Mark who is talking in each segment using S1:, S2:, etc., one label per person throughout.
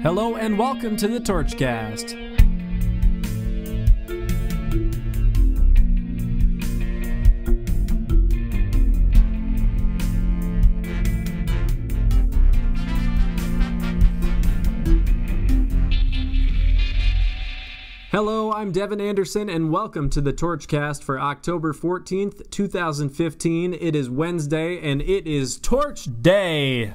S1: Hello and welcome to the Torchcast. Hello, I'm Devin Anderson, and welcome to the Torchcast for October 14th, 2015. It is Wednesday, and it is Torch Day.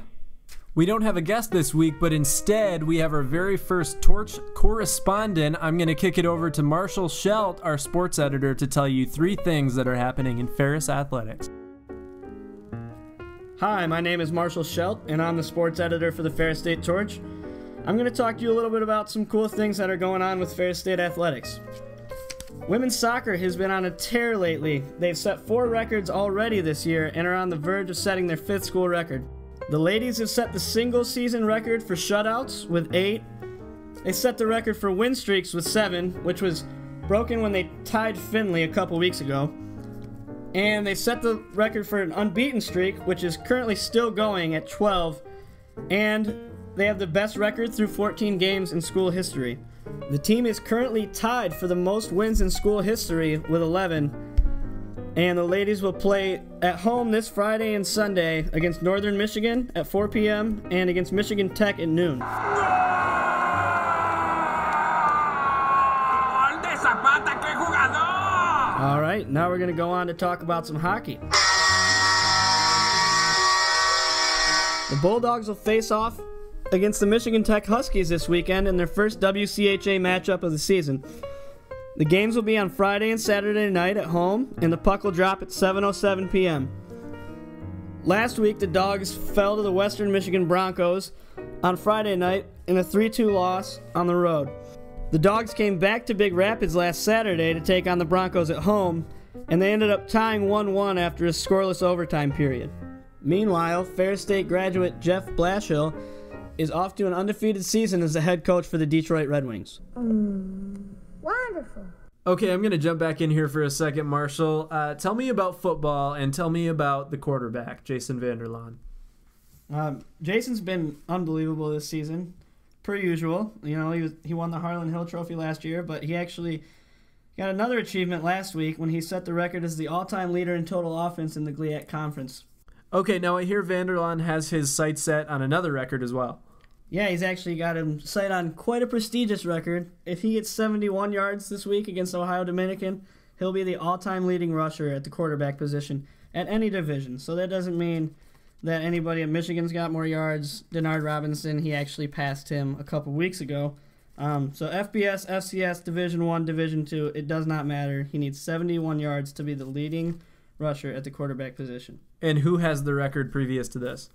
S1: We don't have a guest this week, but instead we have our very first Torch correspondent. I'm going to kick it over to Marshall Scheldt, our sports editor, to tell you 3 things that are happening in Ferris athletics.
S2: Hi, my name is Marshall Scheldt, and I'm the sports editor for the Ferris State Torch. I'm going to talk to you a little bit about some cool things that are going on with Ferris State athletics. Women's soccer has been on a tear lately. They've set 4 records already this year and are on the verge of setting their 5th school record. The ladies have set the single season record for shutouts with 8. They set the record for win streaks with 7, which was broken when they tied Findlay a couple weeks ago. And they set the record for an unbeaten streak, which is currently still going at 12. And they have the best record through 14 games in school history. The team is currently tied for the most wins in school history with 11. And the ladies will play at home this Friday and Sunday against Northern Michigan at 4 p.m. and against Michigan Tech at noon. All right, now we're going to go on to talk about some hockey. The Bulldogs will face off against the Michigan Tech Huskies this weekend in their first WCHA matchup of the season. The games will be on Friday and Saturday night at home, and the puck will drop at 7:07 p.m. Last week, the Dogs fell to the Western Michigan Broncos on Friday night in a 3-2 loss on the road. The Dogs came back to Big Rapids last Saturday to take on the Broncos at home, and they ended up tying 1-1 after a scoreless overtime period. Meanwhile, Ferris State graduate Jeff Blashill is off to an undefeated season as the head coach for the Detroit Red Wings.
S3: Wonderful.
S1: Okay, I'm going to jump back in here for a second, Marshall. Tell me about football and tell me about the quarterback, Jason Vanderlaan.
S2: Jason's been unbelievable this season, per usual. You know, he won the Harlan Hill Trophy last year, but he actually got another achievement last week when he set the record as the all-time leader in total offense in the GLIAC Conference.
S1: Okay, now I hear Vanderlaan has his sights set on another record as well.
S2: Yeah, he's actually got him sight on quite a prestigious record. If he gets 71 yards this week against Ohio Dominican, he'll be the all-time leading rusher at the quarterback position at any division. So that doesn't mean that anybody at Michigan's got more yards. Denard Robinson, he actually passed him a couple weeks ago. So FBS, FCS, Division I, Division II, it does not matter. He needs 71 yards to be the leading rusher at the quarterback position.
S1: And who has the record previous to this?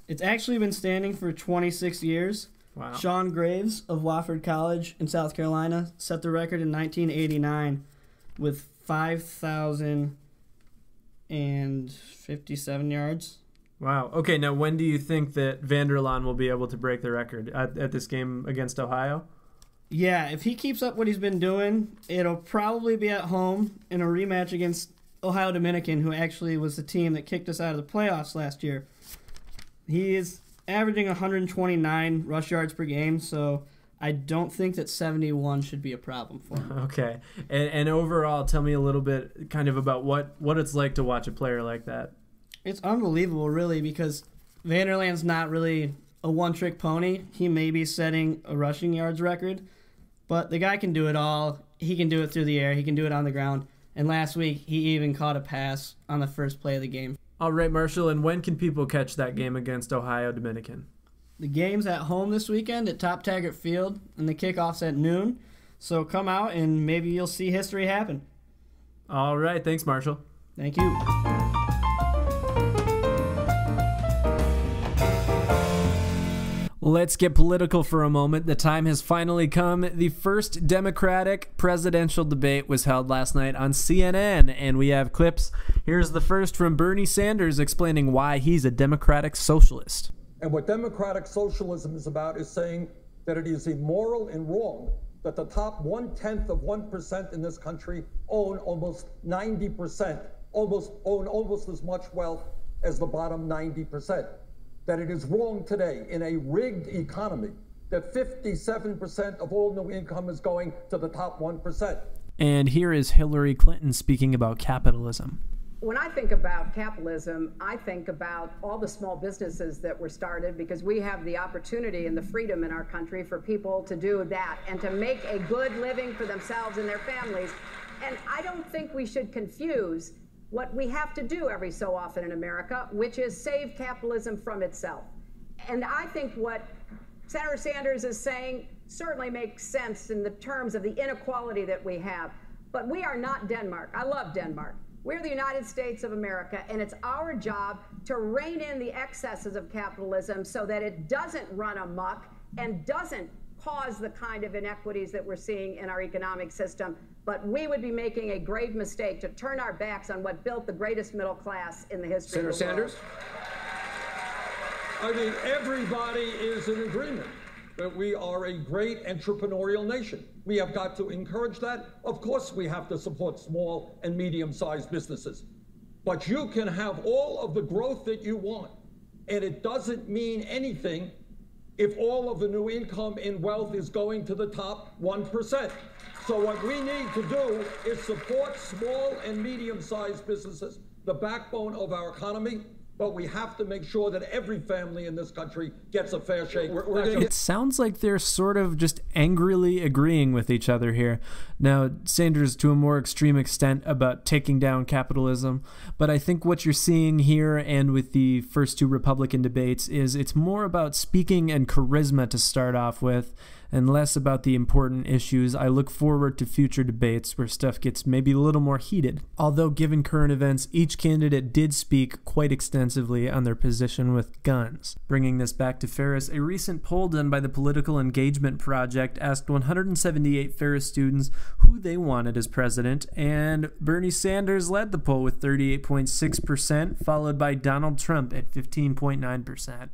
S2: It's actually been standing for 26 years.
S1: Wow.
S2: Sean Graves of Wofford College in South Carolina set the record in 1989 with 5,057 yards.
S1: Wow. Okay, now when do you think that Vanderlaan will be able to break the record? At this game against Ohio?
S2: Yeah, if he keeps up what he's been doing, it'll probably be at home in a rematch against Ohio Dominican, who actually was the team that kicked us out of the playoffs last year. He is averaging 129 rush yards per game, so I don't think that 71 should be a problem for him.
S1: Okay. And overall, tell me a little bit kind of about what it's like to watch a player like that.
S2: It's unbelievable, really, because Vanderlaan's not really a one-trick pony. He may be setting a rushing yards record, but the guy can do it all. He can do it through the air. He can do it on the ground. And last week, he even caught a pass on the first play of the game.
S1: All right, Marshall, and when can people catch that game against Ohio Dominican?
S2: The game's at home this weekend at Top Taggart Field, and the kickoff's at noon. So come out, and maybe you'll see history happen.
S1: All right, thanks, Marshall.
S2: Thank you.
S1: Let's get political for a moment. The time has finally come. The first Democratic presidential debate was held last night on CNN, and we have clips. Here's the first from Bernie Sanders explaining why he's a democratic socialist.
S4: And what democratic socialism is about is saying that it is immoral and wrong that the top 0.1% in this country own almost 90%, own almost as much wealth as the bottom 90%. That it is wrong today in a rigged economy that 57% of all new income is going to the top 1%.
S1: And here is Hillary Clinton speaking about capitalism.
S5: When I think about capitalism, I think about all the small businesses that were started because we have the opportunity and the freedom in our country for people to do that and to make a good living for themselves and their families. And I don't think we should confuse what we have to do every so often in America, which is save capitalism from itself. And I think what Senator Sanders is saying certainly makes sense in the terms of the inequality that we have. But we are not Denmark. I love Denmark. We're the United States of America, and it's our job to rein in the excesses of capitalism so that it doesn't run amok and doesn't cause the kind of inequities that we're seeing in our economic system. But we would be making a grave mistake to turn our backs on what built the greatest middle class in the history of the world.
S4: Senator Sanders? I mean, everybody is in agreement that we are a great entrepreneurial nation. We have got to encourage that. Of course, we have to support small and medium-sized businesses. But you can have all of the growth that you want, and it doesn't mean anything if all of the new income and wealth is going to the top 1%. So what we need to do is support small and medium-sized businesses, the backbone of our economy. But we have to make sure that every family in this country gets a fair shake.
S1: It sounds like they're sort of just angrily agreeing with each other here. Now, Sanders to a more extreme extent about taking down capitalism, but I think what you're seeing here and with the first two Republican debates is it's more about speaking and charisma to start off with, and less about the important issues. I look forward to future debates where stuff gets maybe a little more heated. Although given current events, each candidate did speak quite extensively on their position with guns. Bringing this back to Ferris, a recent poll done by the Political Engagement Project asked 178 Ferris students who they wanted as president, and Bernie Sanders led the poll with 38.6%, followed by Donald Trump at 15.9%.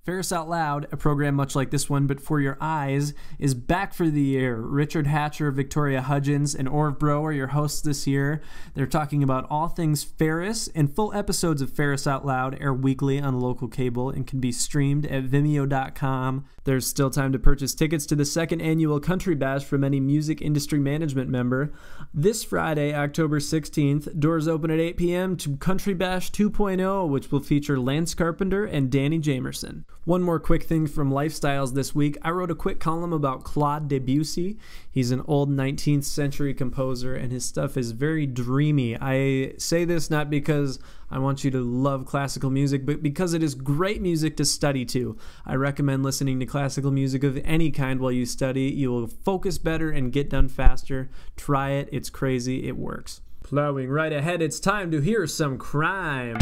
S1: Ferris Out Loud, a program much like this one, but for your eyes, is back for the year. Richard Hatcher, Victoria Hudgens, and Orv Bro are your hosts this year. They're talking about all things Ferris, and full episodes of Ferris Out Loud air weekly on local cable and can be streamed at Vimeo.com. There's still time to purchase tickets to the second annual Country Bash from any music industry management member. This Friday, October 16th, doors open at 8 p.m. to Country Bash 2.0, which will feature Lance Carpenter and Danny Jamerson. One more quick thing from Lifestyles this week. I wrote a quick column about Claude Debussy. He's an old 19th century composer, and his stuff is very dreamy. I say this not because I want you to love classical music, but because it is great music to study to. I recommend listening to classical music of any kind while you study. You will focus better and get done faster. Try it. It's crazy. It works. Plowing right ahead, it's time to hear some crime.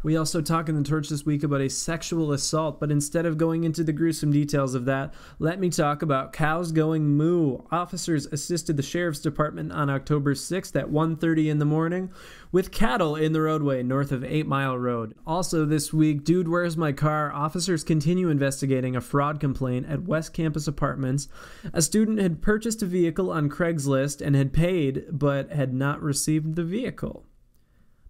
S1: We also talk in the Torch this week about a sexual assault, but instead of going into the gruesome details of that, let me talk about cows going moo. Officers assisted the Sheriff's Department on October 6th at 1:30 in the morning with cattle in the roadway north of 8 Mile Road. Also this week, Dude, Where's My Car? Officers continue investigating a fraud complaint at West Campus Apartments. A student had purchased a vehicle on Craigslist and had paid, but had not received the vehicle.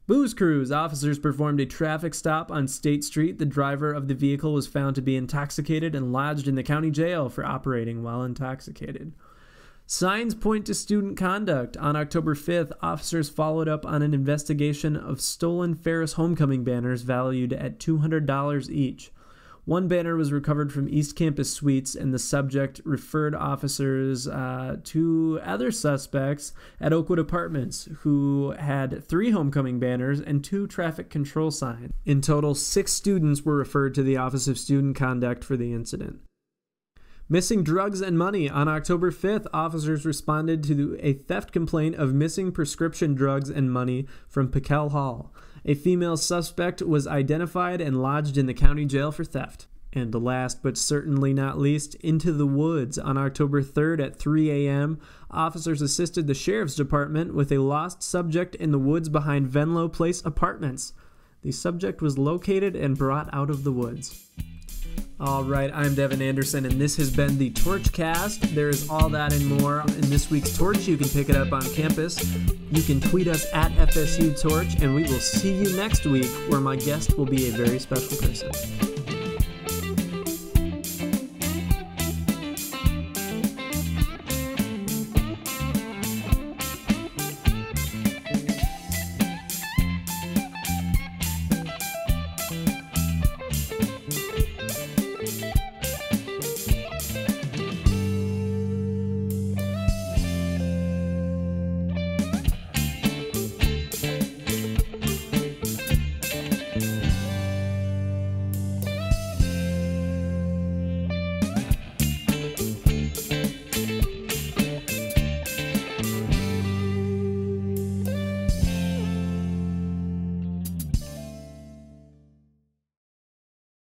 S1: Booze Cruise. Officers performed a traffic stop on State Street. The driver of the vehicle was found to be intoxicated and lodged in the county jail for operating while intoxicated. Signs point to student conduct. On October 5th, officers followed up on an investigation of stolen Ferris homecoming banners valued at $200 each. One banner was recovered from East Campus Suites, and the subject referred officers to other suspects at Oakwood Apartments, who had 3 homecoming banners and 2 traffic control signs. In total, 6 students were referred to the Office of Student Conduct for the incident. Missing drugs and money. On October 5th, officers responded to a theft complaint of missing prescription drugs and money from Pickell Hall. A female suspect was identified and lodged in the county jail for theft. And last but certainly not least, Into the Woods. On October 3rd at 3 a.m., officers assisted the Sheriff's Department with a lost subject in the woods behind Venlo Place Apartments. The subject was located and brought out of the woods. All right, I'm Devin Anderson, and this has been the Torchcast. There is all that and more in this week's Torch. You can pick it up on campus. You can tweet us at FSU Torch, and we will see you next week, where my guest will be a very special person.